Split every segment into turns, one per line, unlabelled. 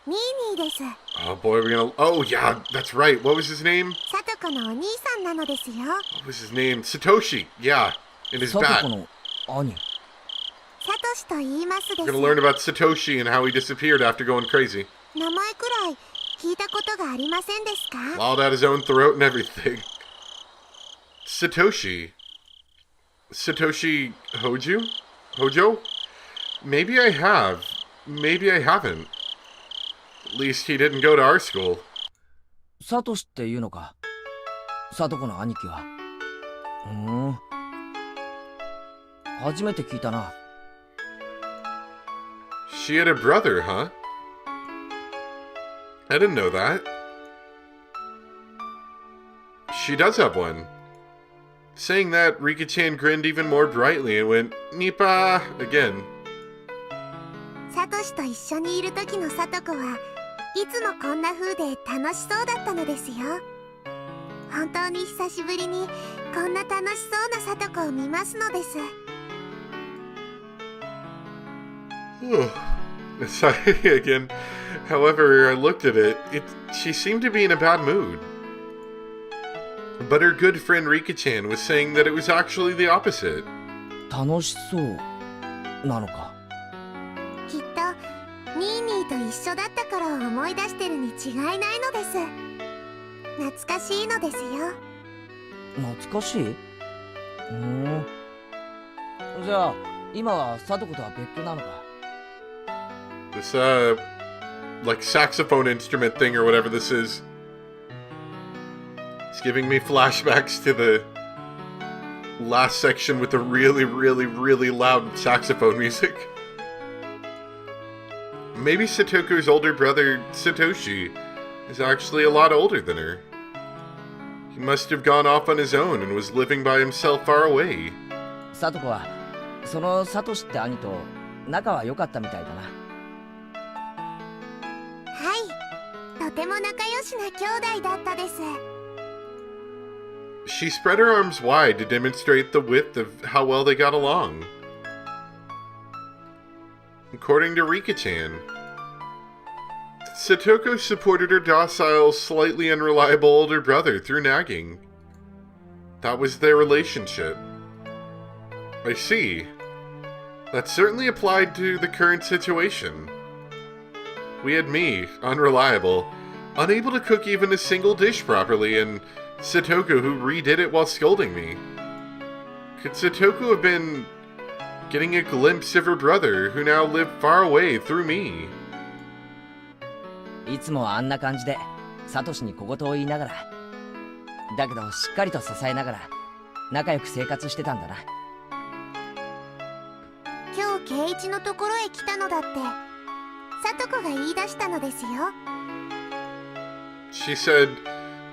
ニーニーです。
Oh boy, we're gonna... Oh yeah, that's right. What was his name?
サトコのお兄さんなのですよ。
What was his name? Satoshi. Yeah, in his
サト
bat.
コの兄。
サトシと言いますで
We're
す。
gonna learn about Satoshi and how he disappeared after going crazy.
名前くらい聞いたことがありませんですか？
Loud out his own throat and everything. Satoshi. Satoshi Hojo? Hojo? Maybe I have. Maybe I haven't. At least he didn't go to our school.
サトシっていうのか。サトコの兄貴は。初めて聞いたな。
She had a brother, huh? I didn't know that. She does have one. Saying that, Rika-chan grinned even more brightly and went, Nipa! Again.
サトシと一緒にいる時のサトコはいつもこんな風で楽しそうだったのですよ。本当に久しぶりにこんな楽しそうなサトコを見ますのです。
Sorry again. However, I looked at it. She seemed to be in a bad mood. But her good friend Rika-chan was saying that it was actually the opposite.
楽しそうなのか。
きっとニーニーと一緒だったから思い出してるに違いないのです。懐かしいのですよ。
懐かしい？じゃあ今はサトコとは別居なのか。
This, like saxophone instrument thing or whatever this is. It's giving me flashbacks to the last section with the really, really, really loud saxophone music. Maybe Satoku's older brother, Satoshi, is actually a lot older than her. He must have gone off on his own and was living by himself far away.
サトコはそのサトシって兄と仲は良かったみたいだな。
はい、とても仲良しな兄弟だったです。
She spread her arms wide to demonstrate the width of how well they got along. According to Rika-chan, Satoko supported her docile, slightly unreliable older brother through nagging. That was their relationship. I see. That certainly applied to the current situation. We had me, unreliable, unable to cook even a single dish properly, and Satoko who redid it while scolding me. Could Satoko have been getting a glimpse of her brother who now lived far away through me?
いつもあんな感じでサトシに小言を言いながら、だけどしっかりと支えながら仲良く生活してたんだな。
今日ケイイチのところへ来たのだってサトコが言い出したのですよ。
She said,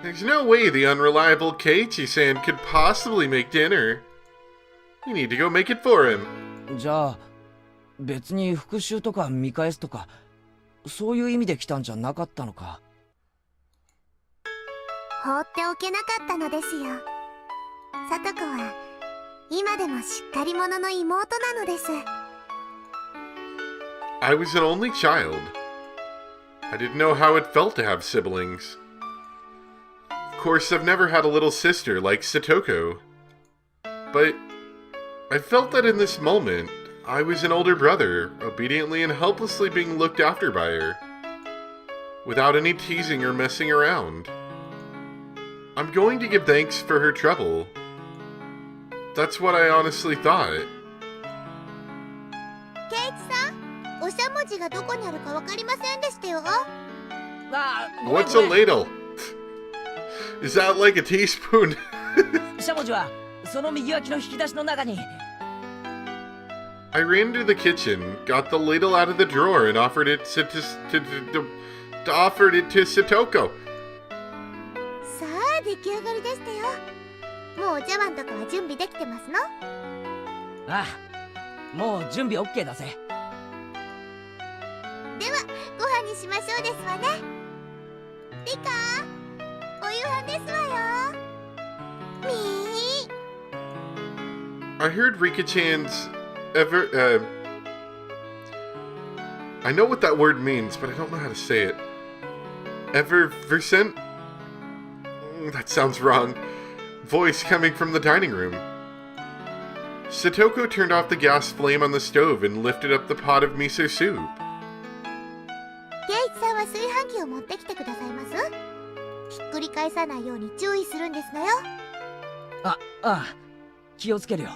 "There's no way the unreliable Keiichi-san could possibly make dinner. You need to go make it for him."
じゃあ別に復讐とか見返すとかそういう意味で来たんじゃなかったのか。
放っておけなかったのですよ。サトコは今でもしっかり者の妹なのです。
I was an only child. I didn't know how it felt to have siblings. Of course, I've never had a little sister like Satoko. But I felt that in this moment, I was an older brother, obediently and helplessly being looked after by her, without any teasing or messing around. I'm going to give thanks for her trouble. That's what I honestly thought.
ケイイチさん、おしゃもじがどこにあるかわかりませんでしたよ。
What's a ladle? Is that like a teaspoon?
しゃもじはその右脇の引き出しの中に。
I ran into the kitchen, got the ladle out of the drawer, and offered it to Satoko.
さあ出来上がりでしたよ。もうお茶碗とかは準備できてますの？
ああ、もう準備 OK だぜ。
ではご飯にしましょうですわね。リカ、お夕飯ですわよ。みー。
I heard Rika-chan's I know what that word means, but I don't know how to say it. Effervescent? That sounds wrong. Voice coming from the dining room. Satoko turned off the gas flame on the stove and lifted up the pot of miso soup.
ケイチさんは炊飯器を持ってきてくださいます？ひっくり返さないように注意するんですのよ。
ああ、気をつけるよ。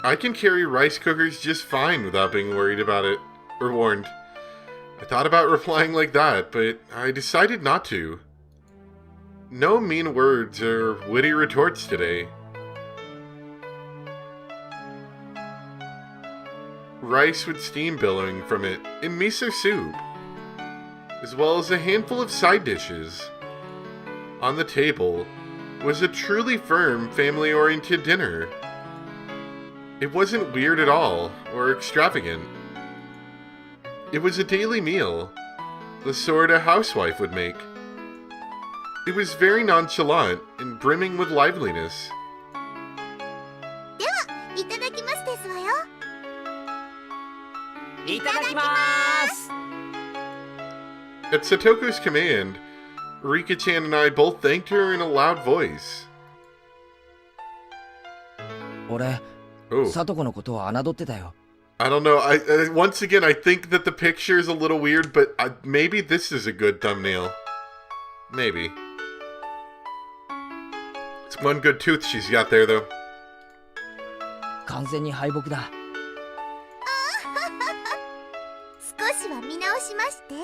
I can carry rice cookers just fine without being worried about it, or warned. I thought about replying like that, but I decided not to. No mean words or witty retorts today. Rice with steam billowing from it in miso soup, as well as a handful of side dishes. On the table was a truly firm, family-oriented dinner. It wasn't weird at all, or extravagant. It was a daily meal, the sort a housewife would make. It was very nonchalant and brimming with liveliness.
ではいただきますですわよ。
いただきます。
At Satoko's command, Rika-chan and I both thanked her in a loud voice.
俺、
Oh,
サトコのことを侮ってたよ。
I don't know. Once again, I think that the picture is a little weird, but maybe this is a good thumbnail. Maybe. It's one good tooth she's got there, though.
完全に敗北だ。
少しは見直しまして。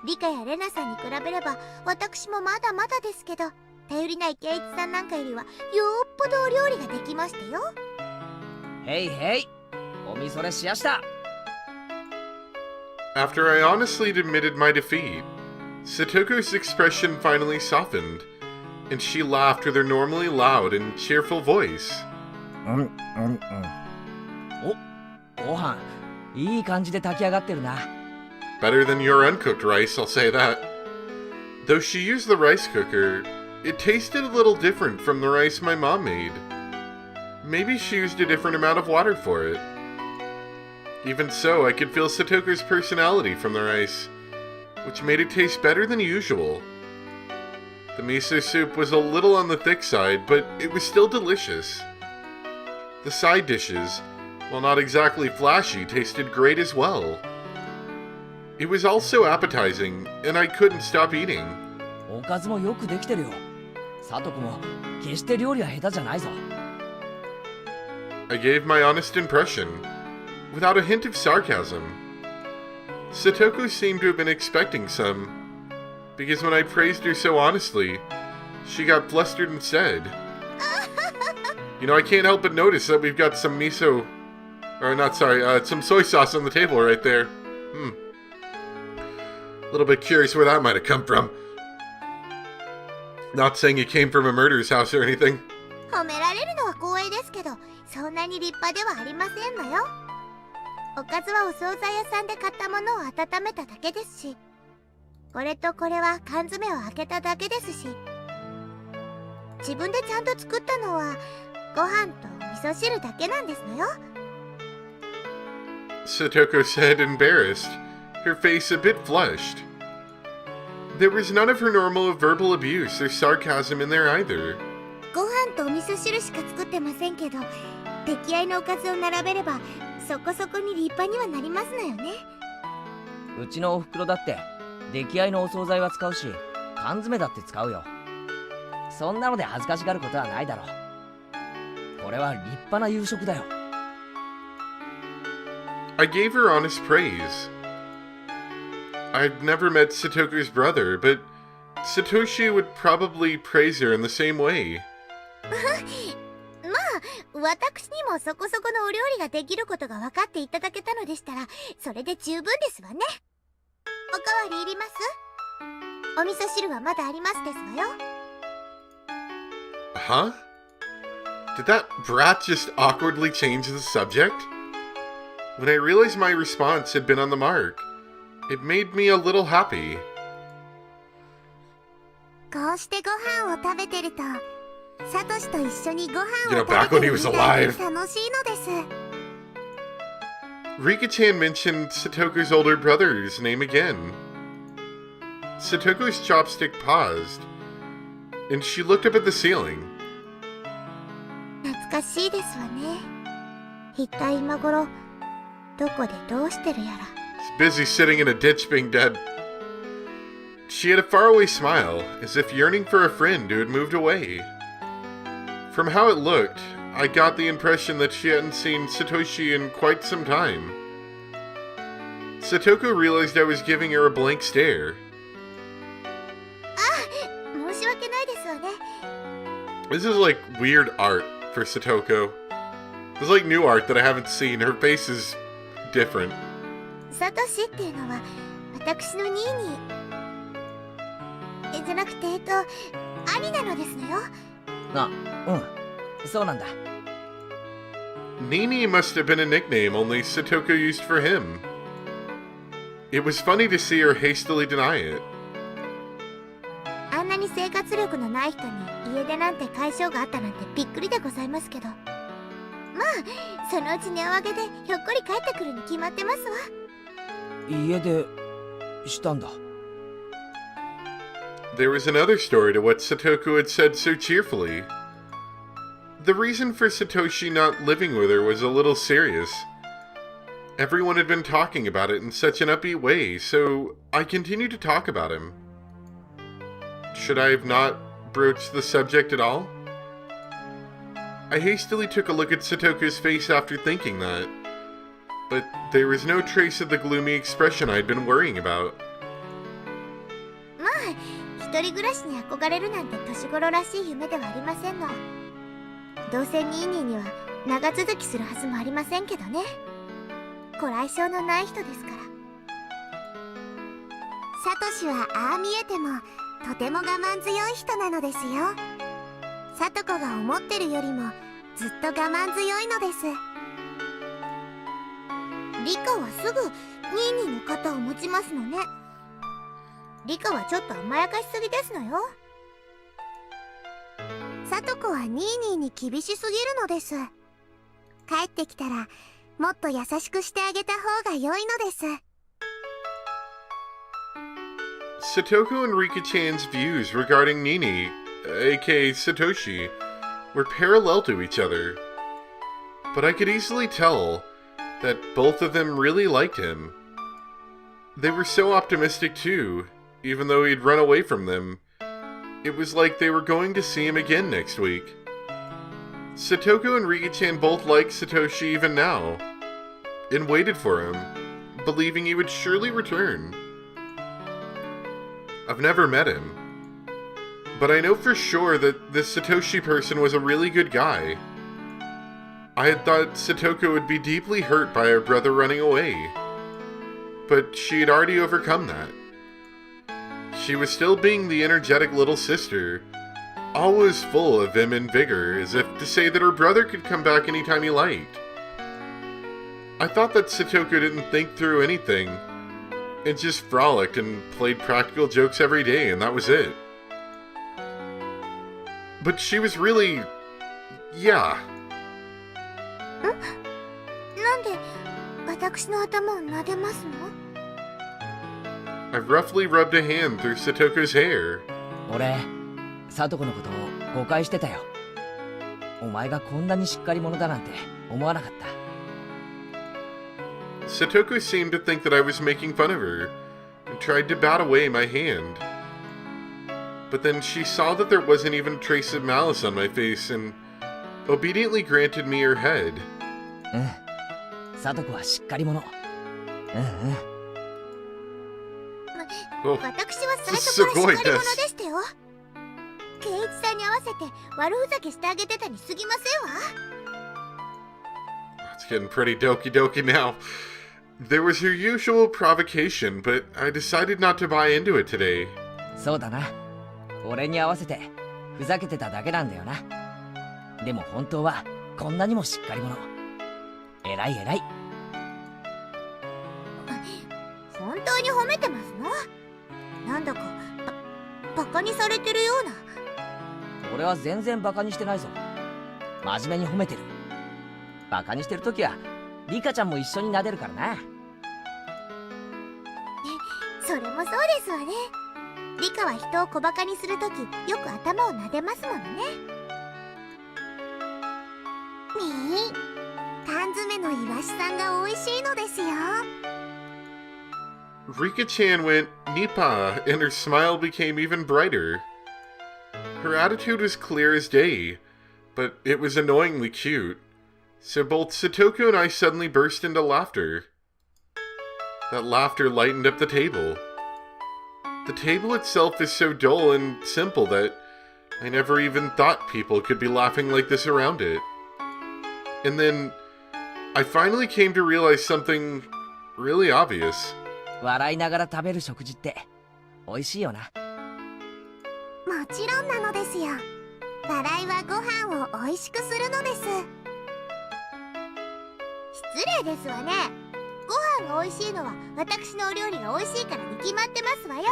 リカやレナさんに比べれば私もまだまだですけど、頼りないケイチさんなんかよりはよっぽどお料理ができましたよ。
へいへい、おみそれしやした。
After I honestly admitted my defeat, Satoko's expression finally softened, and she laughed with her normally loud and cheerful voice.
ご飯、いい感じで炊き上がってるな。
Better than your uncooked rice, I'll say that. Though she used the rice cooker, it tasted a little different from the rice my mom made. Maybe she used a different amount of water for it. Even so, I could feel Satoko's personality from the rice, which made it taste better than usual. The miso soup was a little on the thick side, but it was still delicious. The side dishes, while not exactly flashy, tasted great as well. It was also appetizing, and I couldn't stop eating.
おかずもよくできてるよ。サトコも決して料理は下手じゃないぞ。
I gave my honest impression, without a hint of sarcasm. Satoko seemed to have been expecting some, because when I praised her so honestly, she got flustered and said, You know, I can't help but notice that we've got some miso, or not, sorry, some soy sauce on the table right there. A little bit curious where that might have come from. Not saying it came from a murderer's house or anything.
褒められるのは光栄ですけど、そんなに立派ではありませんのよ。おかずはお惣菜屋さんで買ったものを温めただけですし、これとこれは缶詰を開けただけですし、自分でちゃんと作ったのはご飯と味噌汁だけなんですのよ。
Satoko said, embarrassed, her face a bit flushed. There was none of her normal verbal abuse or sarcasm in there either.
ご飯とお味噌汁しか作ってませんけど、出来合いのおかずを並べればそこそこに立派にはなりますのよね。
うちのお袋だって出来合いのお惣菜は使うし、缶詰だって使うよ。そんなので恥ずかしがることはないだろう。これは立派な夕食だよ。
I gave her honest praise. I'd never met Satoko's brother, but Satoshi would probably praise her in the same way.
まあ、私にもそこそこのお料理ができることが分かっていただけたのでしたら、それで十分ですわね。おかわりいります？お味噌汁はまだありますですわよ。
Huh? Did that brat just awkwardly change the subject? When I realized my response had been on the mark, it made me a little happy.
こうしてご飯を食べてると、サトシと一緒にご飯を
You know,
食
back
べ
when
て
he
る
was
みたい
alive.
で楽しいのです。
Rika-chan mentioned Satoku's older brother's name again. Satoku's chopstick paused, and she looked up at the ceiling.
懐かしいですわね。一体今頃どこでどうしてるやら。
He's busy sitting in a ditch being dead. She had a faraway smile, as if yearning for a friend who had moved away. From how it looked, I got the impression that she hadn't seen Satoshi in quite some time. Satoku realized I was giving her a blank stare.
申し訳ないですわね。
This is like weird art for Satoko. This is like new art that I haven't seen. Her face is different.
サトシっていうのは私のニーニーじゃなくて兄なのですのよ。
あ、うん。そうなんだ。
Nini must have been a nickname only Satoko used for him. It was funny to see her hastily deny it.
あんなに生活力のない人に家出なんて解消があったなんてびっくりでございますけど、まあそのうち値を上げてひょっこり帰ってくるに決まってますわ。
家出したんだ。
There was another story to what Satoku had said so cheerfully. The reason for Satoshi not living with her was a little serious. Everyone had been talking about it in such an upbeat way, so I continued to talk about him. Should I have not broached the subject at all? I hastily took a look at Satoku's face after thinking that, but there was no trace of the gloomy expression I'd been worrying about.
まあ一人暮らしに憧れるなんて年頃らしい夢ではありませんの。どうせニーニーには長続きするはずもありませんけどね。ご来性のない人ですから。サトシはああ見えてもとても我慢強い人なのですよ。サトコが思ってるよりもずっと我慢強いのです。リカはすぐニーニーの肩を持ちますのね。リカはちょっと甘やかしすぎですのよ。サトコはニーニーに厳しすぎるのです。帰ってきたらもっと優しくしてあげた方が良いのです。
Satoku and Rika-chan's views regarding Nini, aka Satoshi, were parallel to each other. But I could easily tell that both of them really liked him. They were so optimistic too, even though he'd run away from them. It was like they were going to see him again next week. Satoku and Rika-chan both liked Satoshi even now, and waited for him, believing he would surely return. I've never met him, but I know for sure that this Satoshi person was a really good guy. I had thought Satoko would be deeply hurt by her brother running away, but she had already overcome that. She was still being the energetic little sister, always full of vim and vigor, as if to say that her brother could come back anytime he liked. I thought that Satoko didn't think through anything, and just frolicked and played practical jokes every day, and that was it. But she was really... yeah.
なんで私の頭を撫でますの？
I roughly rubbed a hand through Satoko's hair.
俺、サトコのことを誤解してたよ。お前がこんなにしっかり者だなんて思わなかった。
Satoko seemed to think that I was making fun of her, and tried to bat away my hand. But then she saw that there wasn't even a trace of malice on my face, and obediently granted me her head.
うん。サトコはしっかり者。うんうん。
Oh,
私は最初からしっかり者でしたよ。ケイイチさんに合わせて悪ふざけしてあげてたに過ぎませんわ。
It's getting pretty doki doki now. There was her usual provocation, but I decided not to buy into it today.
そうだな。俺に合わせてふざけてただけなんだよな。でも本当はこんなにもしっかり者。偉い偉い。
本当に褒めてますの？なんだかバカにされてるような。
俺は全然バカにしてないぞ。真面目に褒めてる。バカにしてるときはリカちゃんも一緒に撫でるからな。
それもそうですわね。リカは人を小バカにするときよく頭を撫でますものね。缶詰のイワシさんが美味しいのですよ。
Rika-chan went Nipa, and her smile became even brighter. Her attitude was clear as day, but it was annoyingly cute, so both Satoko and I suddenly burst into laughter. That laughter lightened up the table. The table itself is so dull and simple that I never even thought people could be laughing like this around it. And then, I finally came to realize something really obvious.
笑いながら食べる食事って美味しいよな。
もちろんなのですよ。笑いはご飯を美味しくするのです。失礼ですわね。ご飯が美味しいのは私のお料理が美味しいからに決まってますわよ。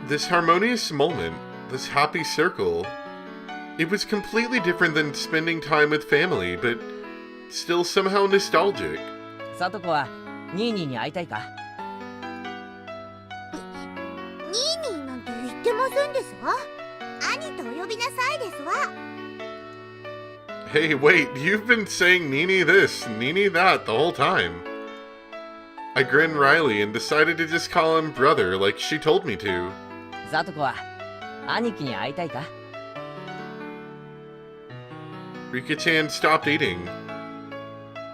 This harmonious moment, this happy circle, it was completely different than spending time with family, but still somehow nostalgic.
サトコはニーニーに会いたいか？
ニーニーなんて言ってませんですわ。兄とお呼びなさいですわ。
Hey, wait, you've been saying Nini this, Nini that the whole time. I grinned wryly and decided to just call him brother like she told me to.
サトコは兄貴に会いたいか？
Rika-chan stopped eating,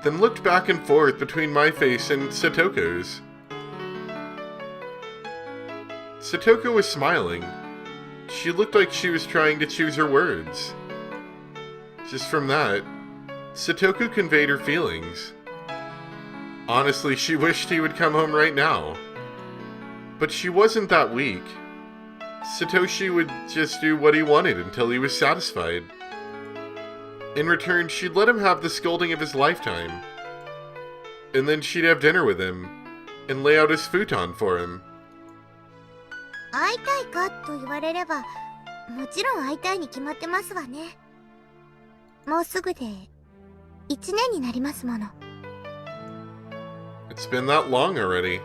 then looked back and forth between my face and Satoko's. Satoko was smiling. She looked like she was trying to choose her words. Just from that, Satoko conveyed her feelings. Honestly, she wished he would come home right now. But she wasn't that weak. Satoshi would just do what he wanted until he was satisfied. In return, she'd let him have the scolding of his lifetime. And then she'd have dinner with him, and lay out his futon for him.
会いたいかと言われれば、もちろん会いたいに決まってますわね。もうすぐで1年になりますもの。
It's been that long already.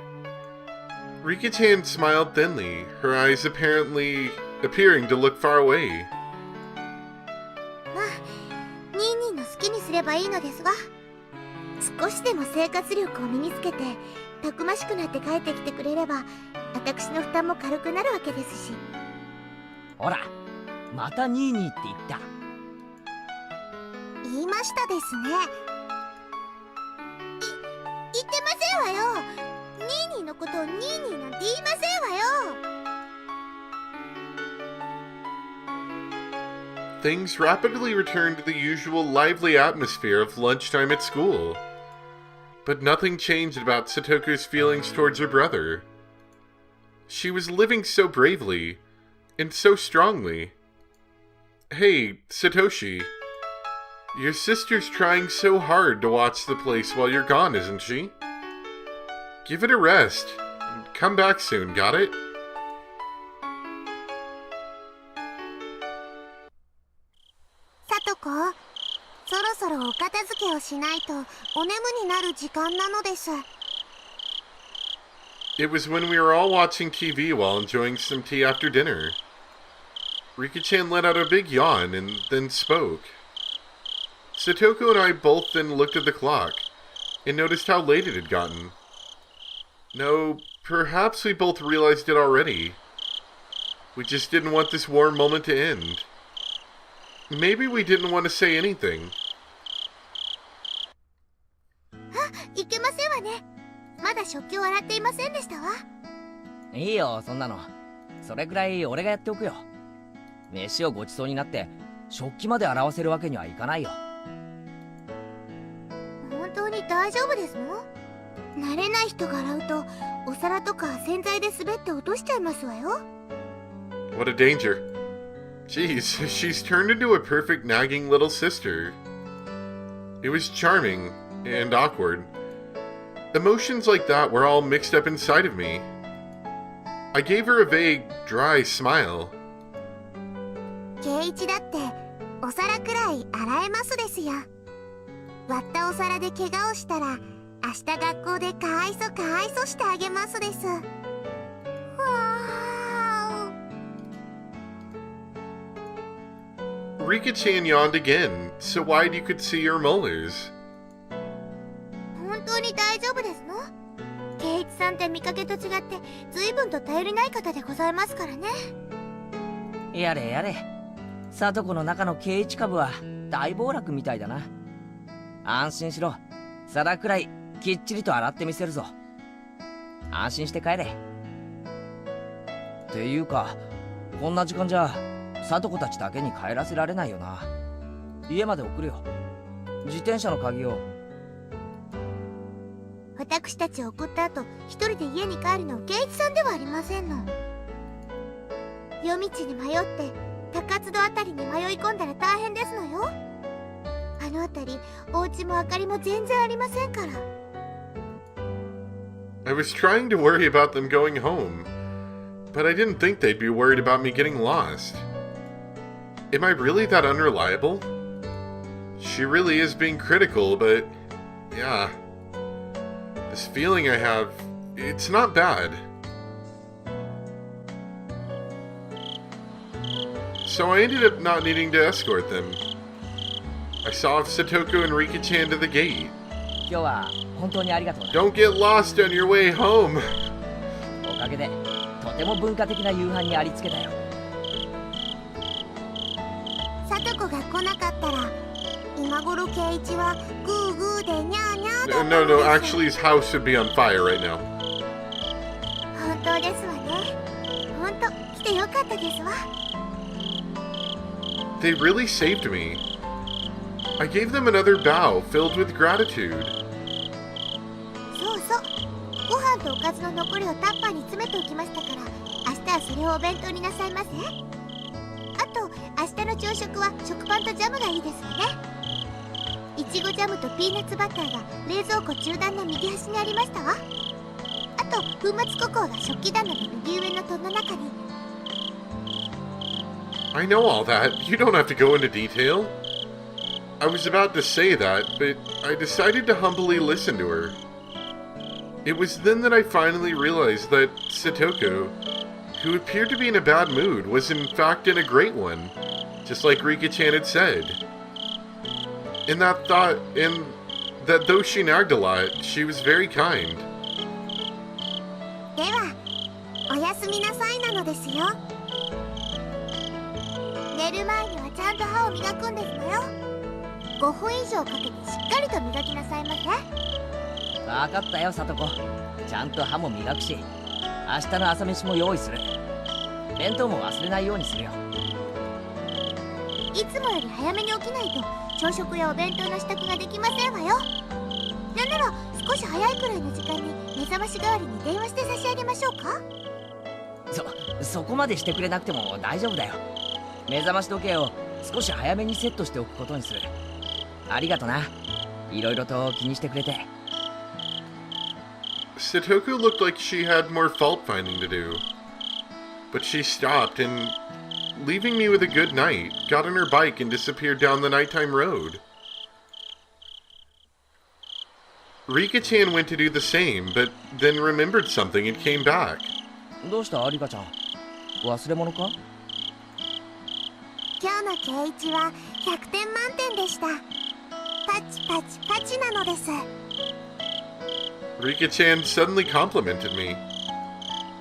Rika-chan smiled thinly, her eyes apparently appearing to look far away.
まあ、ニーニーの好きにすればいいのですわ。少しでも生活力を身につけて、たくましくなって帰ってきてくれれば、私の負担も軽くなるわけですし。
ほら、またニーニーって言った。
言いましたですね。言ってませんわよ。ニーニーのことをニーニーなんて言いませんわよ。
Things rapidly returned to the usual lively atmosphere of lunchtime at school. But nothing changed about Satoko's feelings towards her brother. She was living so bravely, and so strongly. Hey, Satoshi. Your sister's trying so hard to watch the place while you're gone, isn't she? Give it a rest. Come back soon, got it?
さとこ、そろそろお片付けをしないとお眠になる時間なのです。
It was when we were all watching TV while enjoying some tea after dinner. Rika-chan let out a big yawn and then spoke. Satoko and I both then looked at the clock and noticed how late it had gotten. No, perhaps we both realized it already. We just didn't want this warm moment to end. Maybe we didn't want to say anything.
いけませんわね。まだ食器を洗っていませんでしたわ。
いいよ、そんなの。それくらい俺がやっておくよ。飯をごちそうになって食器まで洗わせるわけにはいかないよ。
本当に大丈夫ですの？慣れない人が洗うとお皿とか洗剤で滑って落としちゃいますわよ。
What a danger. Geez, she's turned into a perfect nagging little sister. It was charming and awkward. Emotions like that were all mixed up inside of me. I gave her a vague, dry smile.
圭一だってお皿くらい洗えますですよ。割ったお皿で怪我をしたら明日学校でかわいそしてあげますです。わー。
Rika-chan yawned again, so wide you could see her molars.
本当に大丈夫ですの？圭一さんって見かけと違って随分と頼りない方でございますからね。
やれやれ、聡子の中の圭一株は大暴落みたいだな。安心しろ、皿くらいきっちりと洗ってみせるぞ。安心して帰れ。っていうか、こんな時間じゃ聡子たちだけに帰らせられないよな。家まで送るよ。自転車の鍵を。
私たちを送った後一人で家に帰るの圭一さんではありませんの。夜道に迷って高津戸あたりに迷い込んだら大変ですのよ。あのあたりお家も明かりも全然ありませんから。
I was trying to worry about them going home, but I didn't think they'd be worried about me getting lost. Am I really that unreliable? She really is being critical, but yeah. This feeling I have, it's not bad. So I ended up not needing to escort them. I saw Satoko and Rika-chan to the gate.
今日は本当にありがとうな。
Don't get lost on your way home.
おかげでとても文化的な夕飯にありつけたよ。
聡子が来なかったら今頃圭一はグーグーでニャーニャーだった
No, no, actually his house should be on fire right now.
本当ですわね。本当来てよかったですわ。
They really saved me. I gave them another bow filled with gratitude.
そうそう、ご飯とおかずの残りをタッパーに詰めておきましたから明日はそれをお弁当になさいませ。あと明日の朝食は食パンとジャムがいいですわね。いちごジャムとピーナッツバターが冷蔵庫中段の右端にありましたわ。あと粉末ココアが食器棚の右上の戸の中に。
I know all that. You don't have to go into detail. I was about to say that, but I decided to humbly listen to her. It was then that I finally realized that Satoko, who appeared to be in a bad mood, was in fact in a great one, just like Rika-chan had said. And that though she nagged a lot, she was very kind.
ではおやすみなさいなのですよ。寝る前にはちゃんと歯を磨くんですのよ。5分以上かけてしっかりと磨きなさいませ。
わかったよ、聡子。ちゃんと歯も磨くし、明日の朝飯も用意する。弁当も忘れないようにするよ。
いつもより早めに起きないと朝食やお弁当の支度ができませんわよ。なんなら少し早いくらいの時間に目覚まし代わりに電話して差し上げましょうか。
そこまでしてくれなくても大丈夫だよ。目覚まし時計を少し早めにセットしておくことにする。ありがとな。いろいろと気にしてくれて。
Satoko looked like she had more fault finding to do. But she stopped and, leaving me with a good night, got on her bike and disappeared down the nighttime road. Rika-chan went to do the same, but then remembered something and came back.
どうしたリカちゃん、忘れ物か？
今日の圭一は100点満点でした。パチパチパチなのです。
Rika-chan suddenly complimented me.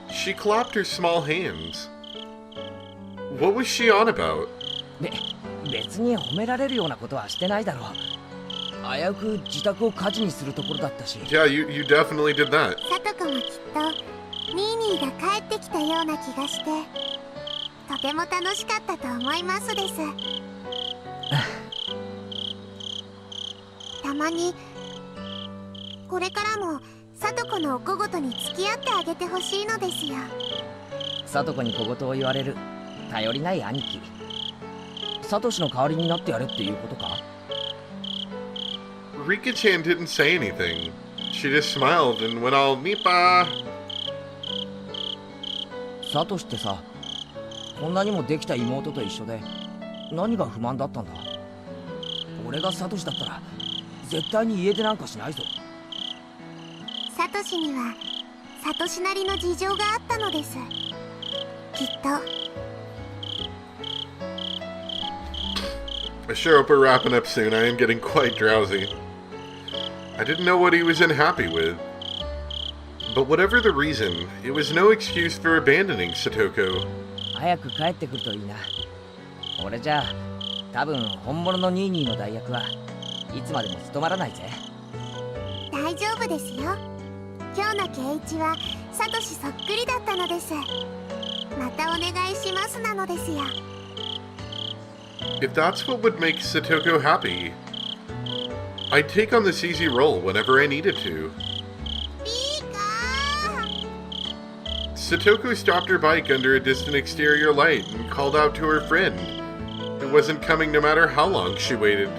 She clapped her small hands. What was she on about?
別に褒められるようなことはしてないだろう。危うく自宅を火事にするところだったし。
Yeah, you definitely did that.
聡子もきっとニーニーが帰ってきたような気がしてとても楽しかったと思いますです。たまにこれからも聡子のお小言に付き合ってあげてほしいのですよ。
聡子に小言を言われる頼りない兄貴。サトシの代わりになってやれっていうことか？
Rika-chan didn't say anything. She just smiled and went all Nipa.
サトシってさ、こんなにもできた妹と一緒で何が不満だったんだ？俺がサトシだったら絶対に家出なんかしないぞ。
サトシにはサトシなりの事情があったのです。きっと。
I sure hope we're wrapping up soon. I am getting quite drowsy. I didn't know what he was unhappy with. But whatever the reason, it was no excuse for abandoning Satoko.
早く帰ってくるといいな。俺じゃ多分本物のニーニーの代役はいつまでも務まらないぜ。
大丈夫ですよ。今日のケイイチはサトシそっくりだったのです。またお願いしますなのですよ。
If that's what would make Satoko happy, I'd take on this easy role whenever I needed to. Satoko stopped her bike under a distant exterior light and called out to her friend, who wasn't coming no matter how long she waited.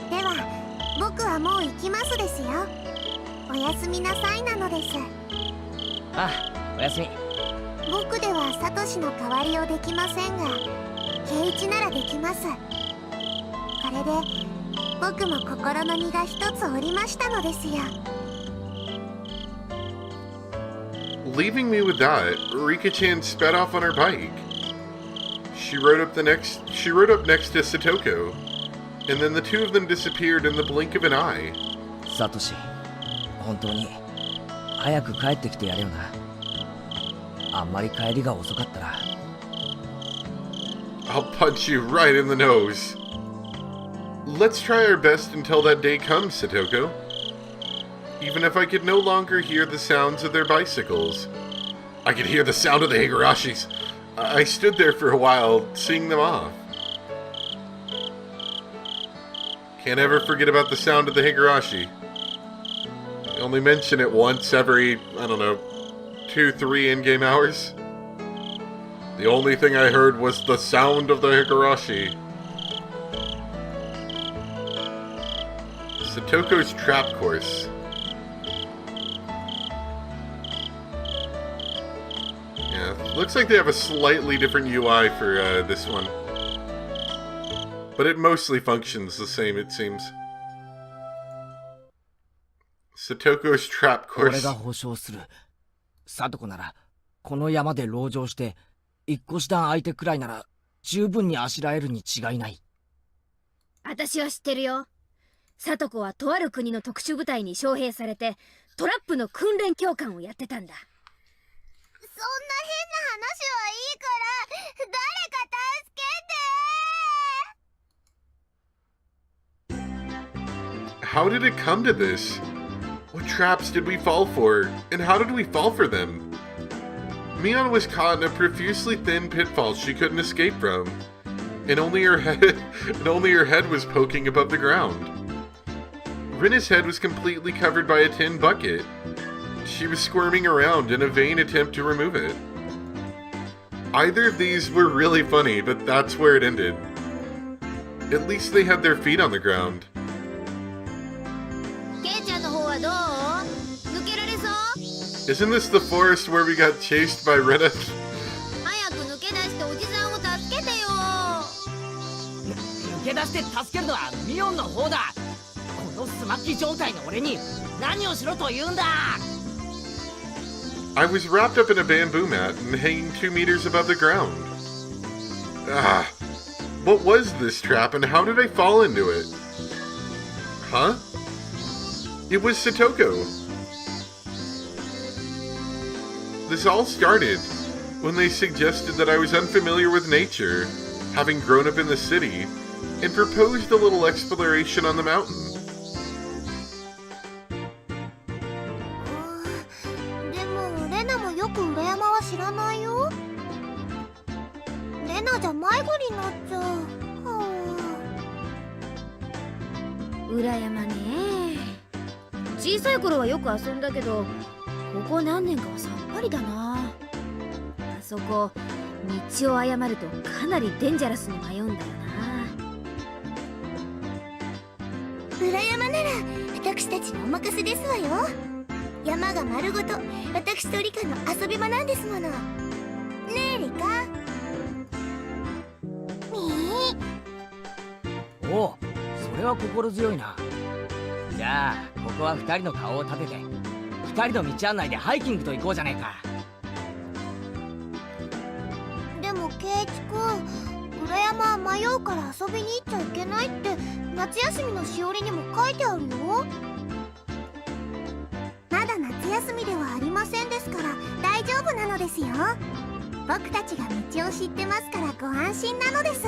では、僕はもう行きますですよ。おやすみなさいなのです。
ああ、おやすみ。
僕ではサトシの代わりをできませんが、ケイイチならできます。これで僕も心の荷が一つ下りましたのですよ。
Leaving me with that, Rika-chan sped off on her bike. She rode up next to Satoko, and then the two of them disappeared in the blink of an eye.
サトシ、本当に早く帰ってきてやれよな。あんまり帰りが遅かったら。
I'll punch you right in the nose. Let's try our best until that day comes, Satoko. Even if I could no longer hear the sounds of their bicycles. I could hear the sound of the Higurashis. I stood there for a while, seeing them off. Can't ever forget about the sound of the Higurashi. They only mention it once every, 2-3 in-game hours. The only thing I heard was the sound of the Higurashi. Satoko's trap course. Yeah, looks like they have a slightly different UI for this one. But it mostly functions the same, it seems. Satoko's trap
俺
course.
が保証する。サトコならこの山で籠城して一個下相手くらいなら十分にあしらえるに違いない。
私は知ってるよ。サトコはとある国の特殊部隊に招聘されてトラップの訓練教官をやってたんだ。
そんな変な話はいいから誰か助けて。
How did it come to this? What traps did we fall for? And how did we fall for them? Mion was caught in a profusely thin pitfall she couldn't escape from, and only her head was poking above the ground. Rinna's head was completely covered by a tin bucket. She was squirming around in a vain attempt to remove it. Either of these were really funny, but that's where it ended. At least they had their feet on the ground.
ケイちゃんの方はどう？抜けられそう？
Isn't this the forest where we got chased by Rinna?
早く抜け出しておじさんを助けてよ。
抜け出して助けるのはミオンの方だ。このスマッキ状態の俺に何をしろと言うんだ。
I was wrapped up in a bamboo mat and hanging 2 meters above the ground. Ah, what was this trap and how did I fall into it? Huh? It was Satoko. This all started when they suggested that I was unfamiliar with nature, having grown up in the city, and proposed a little exploration on the mountain.
でもレナもよく裏山は知らないよ。レナじゃ迷子になっちゃう。
裏山ね。小さい頃はよく遊んだけど、ここ何年かはさっぱりだな。あそこ道を誤るとかなりデンジャラスに迷うんだよな。
裏山なら私たちにお任せですわよ。山が丸ごと私とリカの遊び場なんですもの。ねえリカ。
れは心強いな。じゃあここは2人の顔を立てて2人の道案内でハイキングと行こうじゃねえか。
でも圭一くん、裏山は迷うから遊びに行っちゃいけないって夏休みのしおりにも書いてあるよ。まだ夏休みではありませんですから大丈夫なのですよ。僕たちが道を知ってますからご安心なのです。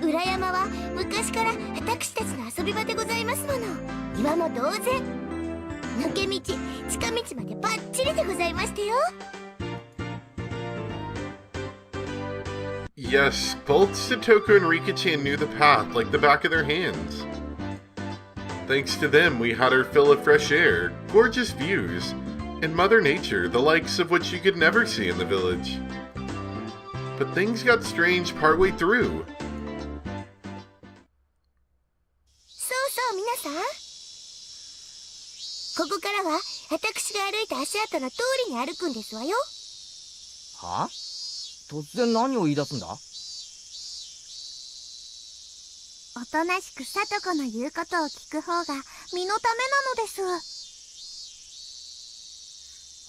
裏山は昔から私たちの遊び場でございますもの。岩も同然、抜け道近道までバッチリでございましたよ。
Yes, both Satoko and Rika-chan knew the path like the back of their hands. Thanks to them, we had our fill of fresh air, gorgeous views, and Mother Nature, the likes of which you could never see in the village. But things got strange partway through.
そうそう皆さん、ここからは私が歩いた足跡の通りに歩くんですわよ。
は？突然何を言い出すんだ？
おとなしくさとこの言うことを聞く方が身のためなのです。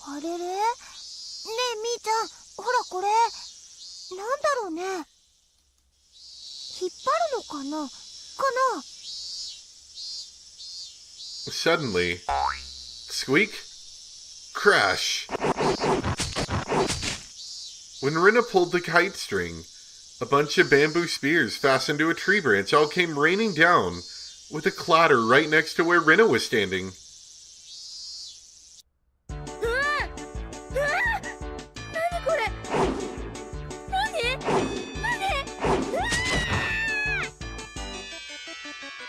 あれれ？ねえみーちゃん、ほらこれなんだろうね。引っ張るのかな？Suddenly,
squeak, crash. When Rina pulled the kite string, a bunch of bamboo spears fastened to a tree branch all came raining down with a clatter right next to where Rina was standing.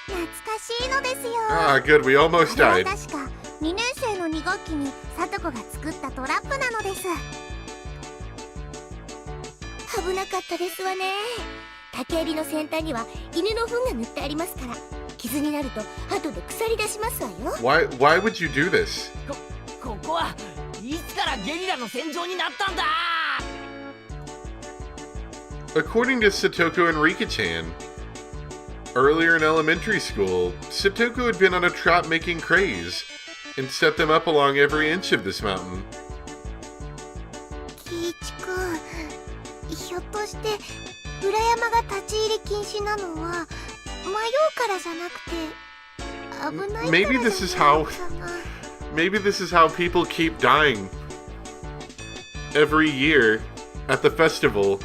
懐かしいのですよ。
Ah, good, we almost
これは
died.
確か2年生の2学期にさとこが作ったトラップなのです。危なかったですわね。竹襟の先端には犬の糞が塗ってありますから、傷になると後で腐り出しますわよ。
Why would you do this?
ここはいつからゲリラの戦場になったんだ？
According to Satoko and Rika-chan, earlier in elementary school, Satoko had been on a trap-making craze and set them up along every inch of this mountain.
キイチくん、ひょっとして裏山が立ち入り禁止なのは迷うからじゃなくて危ないからじゃない
Maybe this is
か
how
な。
Maybe this is how people keep dying every year at the festival,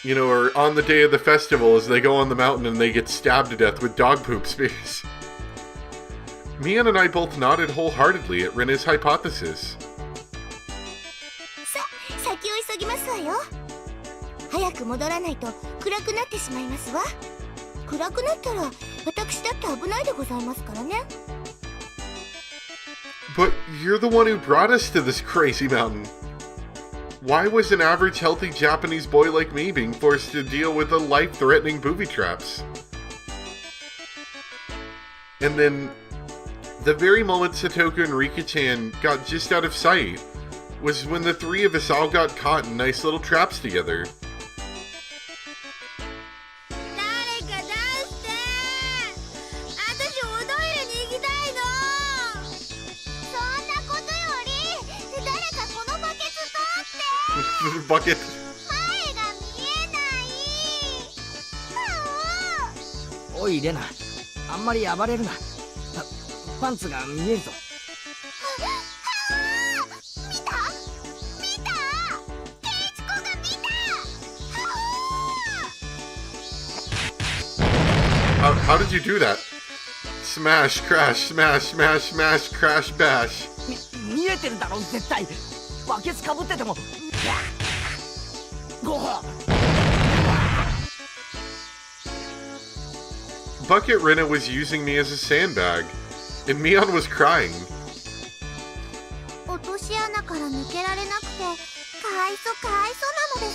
you know, or on the day of the festival as they go on the mountain and they get stabbed to death with dog poop spears. Mian and I both nodded wholeheartedly at Rene's hypothesis.
先を急ぎますわよ。早く戻らないと暗くなってしまいますわ。暗くなったら私だって危ないでございますからね。
But you're the one who brought us to this crazy mountain. Why was an average healthy Japanese boy like me being forced to deal with the life-threatening booby traps? And then, the very moment Satoko and Rika-chan got just out of sight was when the three of us all got caught in nice little traps together.
誰か出して。私おトイレに行きたいの。そんなことより誰かこのバケツ取って。
Bucket.
前が見えない。
おいレナ、あんまり暴れるな。パンツが見えるぞ。
見た？ケイチコが見た。
How did you do that? Smash, crash, smash, smash, smash, crash, bash.
見えてるだろ絶対。バケツかぶってても。
Bucket Rina was using me as a sandbag, and Mion was crying.
落とし穴から抜けられなくてかわいそうなので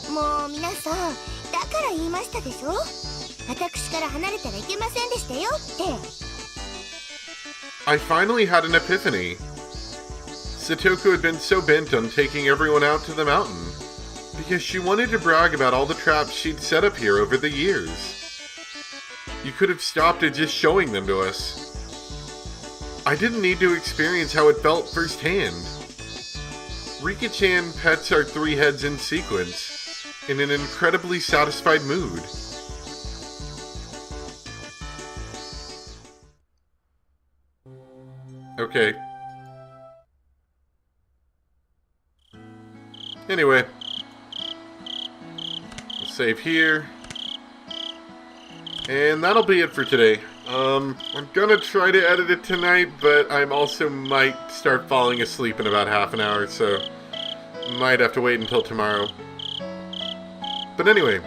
す。もう皆さん、だから言いましたでしょ。私から離れたらいけませんでしたよって。
I finally had an epiphany. Satoko had been so bent on taking everyone out to the mountain because she wanted to brag about all the traps she'd set up here over the years. You could have stopped at just showing them to us. I didn't need to experience how it felt firsthand. Rika-chan pets our 3 heads in sequence, in an incredibly satisfied mood. Okay. Anyway. We'll save here. And that'll be it for today. I'm gonna try to edit it tonight, but I also might start falling asleep in about half an hour, so might have to wait until tomorrow. But anyway,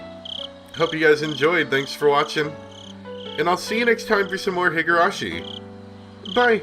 hope you guys enjoyed. Thanks for watching. And I'll see you next time for some more Higurashi. Bye!